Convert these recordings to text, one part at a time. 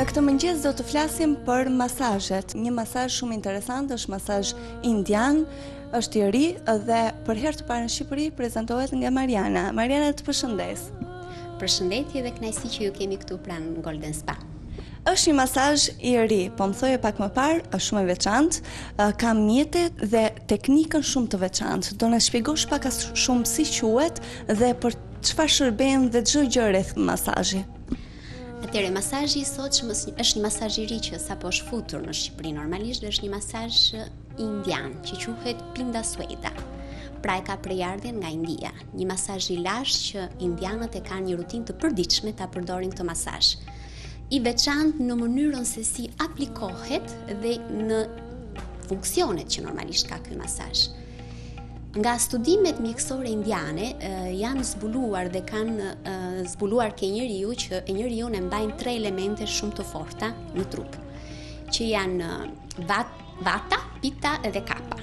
Në këtë mëngjes do të flasim për masazhet. Një masazh shumë interesant është masazh indian, është i ri dhe për herë të parë në Shqipëri prezantohet nga Mariana. Mariana, të përshëndes. Përshëndetje dhe kënaqësi që ju kemi këtu pranë Golden Spa. Është një masazh i ri, po më thoje pak më parë, është shumë e veçantë, ka mjete dhe teknikën shumë të veçantë. Do na shpjegosh pak a shumë si quhet dhe për çfarë shërben dhe çdo gjë rreth masazhit. Atëre, masazhi i sotshëm është një masazh i ri që sapo është futur në Shqipëri normalisht dhe është një masazh indian që quhet Pinda Sueda. Pra e ka prejardhjen nga India. Një masazh i lashtë që indianët e kanë një rutinë të përditshme ta përdorin këtë masazh. I veçantë në mënyrën se si aplikohet dhe në funksionet që normalisht ka ky masazh. Nga studimet mjekësore indiane janë zbuluar dhe kanë zbuluar ke njeriu që e njeriu e mbajnë 3 elemente shumë të forta në trup, që janë vata, pitta dhe kapha.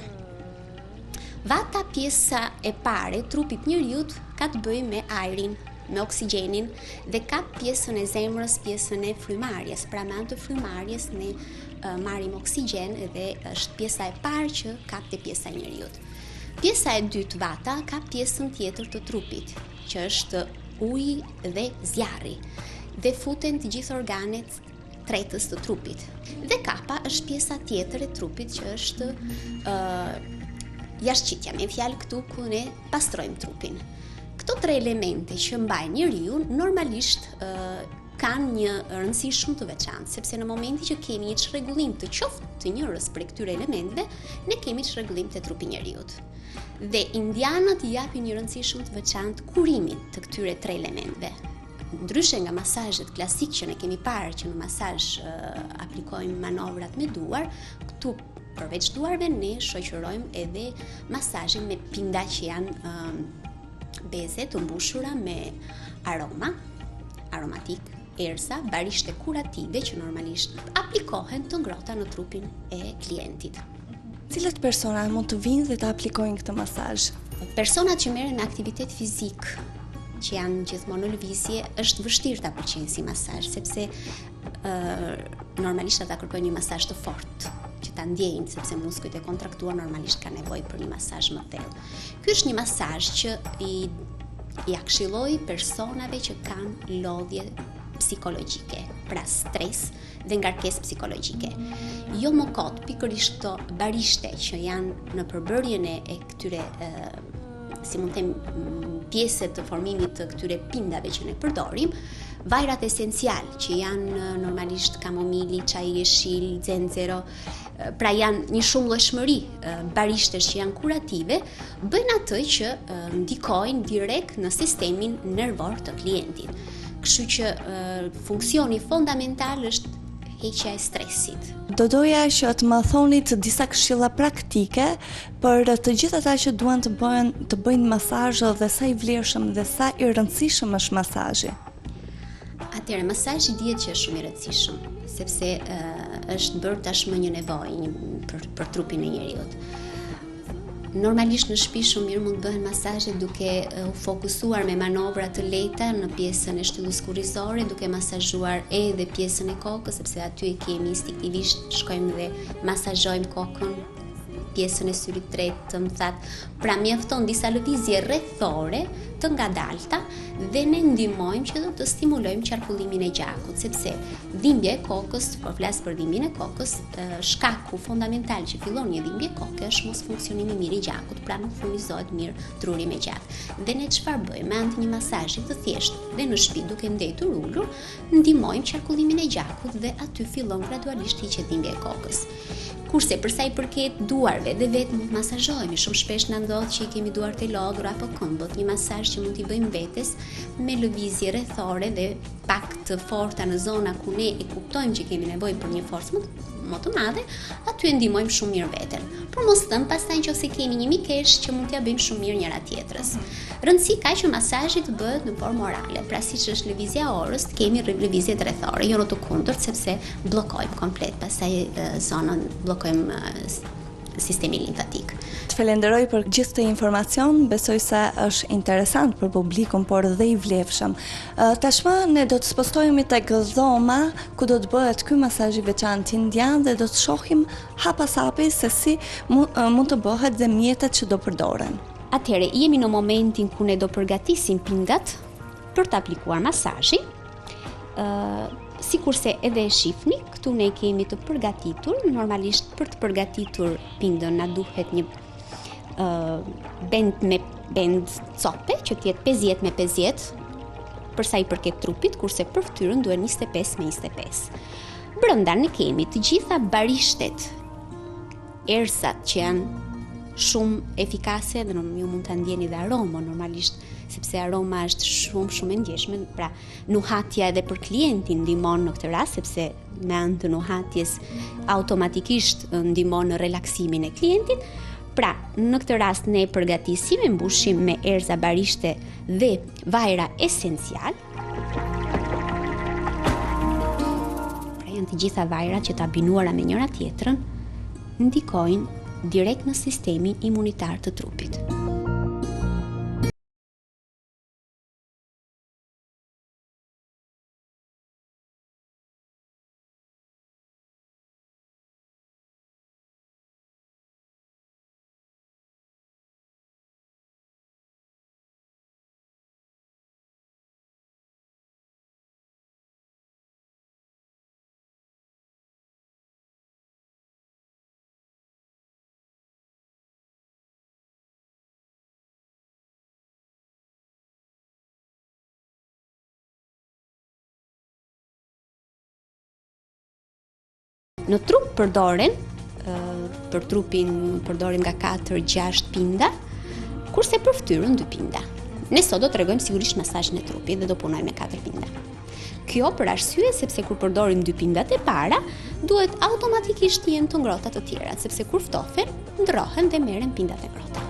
Vata, pjesa e parë e trupit njeriut ka të bëjë me ajrin, me oksigjenin, dhe kap pjesën e zemrës, pjesën e frymarrjes. Pra me anë të frymarrjes ne marrim oksigjen dhe është pjesa e parë që kapte pjesa e njeriut. Pjesa e dytë, vata, ka pjesën tjetër të trupit, që është uji dhe zjarri, dhe futen të gjithë organet tretës të trupit. Dhe kapha është pjesa tjetër e trupit që është jashtëqitja, me fjalë këtu ku ne pastrojmë trupin. Këto 3 elemente që mbajnë njeriu normalisht kanë një rëndësi shumë të veçantë, sepse në momenti që kemi një çrregullim të qoftë të njërës për këtyre elementeve, ne kemi çrregullim të trupi njeriut. Dhe indianët i japin një rëndësi shumë të veçantë kurimit të këtyre 3 elementeve. Ndryshe nga masazhet klasik që ne kemi parë që në masazh aplikojmë manovrat me duar, këtu përveç duarve ne shoqërojmë edhe masazhin me pinda që janë beze të mbushura me aromatik, erza, barishte kurative që normalisht aplikohen të ngrohta në trupin e klientit. Cilat persona mund të vinë dhe të aplikojnë këtë masazh? Personat që merren me aktivitet fizik, që janë gjithmonë në lëvizje, është vështirë ta pëlqejnë si masazh, sepse normalisht ata kërkojnë një masazh të fortë, që ta ndjejnë, sepse muskujt e kontraktuar normalisht kanë nevojë për një masazh më thellë. Ky është një masazh që i këshilloj personave që kanë lodhje psikologjike, pra stres dhe ngarkesë psikologjike. Jo më kot pikërisht këto barishte që janë në përbërjen e këtyre si mund të them pjesë të formimit të këtyre pindave që ne përdorim, vajrat esencial që janë normalisht kamomili, çaji jeshil, zenzero, pra janë një shumëllojshmëri barishtes që janë kurative, bëjnë atë që ndikojnë direkt në sistemin nervor të klientit. Kështu që funksioni fondamental është heqja e stresit. Do doja që të më thonit disa këshilla praktike për të gjithë ata që duan të bëjnë masazh dhe sa i vlerëshëm dhe sa i rëndësishëm është masazhi. Atëherë, masazhi dihet që është shumë i rëndësishëm, sepse është bërë tashmë një nevojë për trupin e njeriut. Normalisht në shtëpi shumë mirë mund bëhen masazhe duke u fokusuar me manovra të lehta në pjesën e shtyllës kurrizore, duke masazhuar edhe pjesën e kokës, sepse aty e kemi instiktivisht shkojmë dhe masazhojmë kokën, pjesën e syrit tretë, të mëthat. Pra mjafton disa lëvizje rrethore të ngadalta dhe ne ndihmojmë që të stimulojmë qarkullimin e gjakut, sepse dhimbja e kokës, por flas për dhimbjen e kokës, shkaku fundamental që fillon një dhimbje koke është mos funksionimi i mirë i gjakut, pra nuk furnizohet mirë truri me gjak. Dhe ne çfarë bëjmë? Me anë të një masazhi të thjeshtë dhe në shtëpi duke ndetur ulur, ndihmojmë qarkullimin e gjakut dhe aty fillon gradualisht hiqet dhimbja e kokës. Kurse për sa i përket duarve dhe vetë mund të masazhojmë, shumë shpesh na ndodh që i kemi duart e lodhur apo këmbët, një masazh që mund t'i bëjmë vetes me lëvizje rrethore dhe pak të forta në zona ku ne e kuptojmë që kemi nevojë për një forcë më të madhe, aty e ndihmojmë shumë mirë veten. Por mos thënë pastaj nëse kemi një mikesh që mund t'ia bëjmë shumë mirë njëra tjetrës. Rëndësi ka që masazhi të bëhet në formë orale, pra siç është lëvizja e orës, kemi lëvizjet rrethore, jo në të kundërt, sepse bllokojmë komplet pastaj zonën, bllokojmë sistemin limfatik. Të falenderoj për gjithë të informacion, besoj se është interesant për publikun, por dhe i vlefshëm. Tashmë ne do të spostohemi tek dhoma ku do të bëhet ky masazh i veçantë indian dhe do të shohim hapasapi se si mund të bëhet dhe mjetet që do përdoren. Atëherë, jemi në momentin ku ne do përgatisim pindat për të aplikuar masazhin. Sikurse edhe e shifni, këtu ne kemi të përgatitur, normalisht për të përgatitur pindën na duhet një bend cope që të jetë 50 me 50 për sa i përket trupit, kurse për fytyrën duhet 25 me 25. Brenda ne kemi të gjitha barishtet, erësat që janë shumë efikase dhe ju mund ta ndjeni dhe aromën normalisht, sepse aroma është shumë e ndjeshme, pra nuhatja edhe për klientin ndihmon në këtë rast, sepse me anë të nuhatjes automatikisht ndihmon në relaksimin e klientit. Pra, në këtë rast ne përgatisim e mbushim me erëza, barishte dhe vajra esencial. Pra janë të gjitha vajrat që të abinuara me njëra tjetrën, ndikojnë direkt në sistemin imunitar të trupit. Në trup përdoren, për trupin përdorim nga 4-6 pinda, kurse për fytyrën 2 pinda. Ne sot do të tregojmë sigurisht masazhin e trupit dhe do punojmë me 4 pinda. Kjo për arsye sepse kur përdorim 2 pindat e para, duhet automatikisht të jenë të ngrohta të tjerat, sepse kur ftohen, ndrohen dhe merren pindat e ngrohta.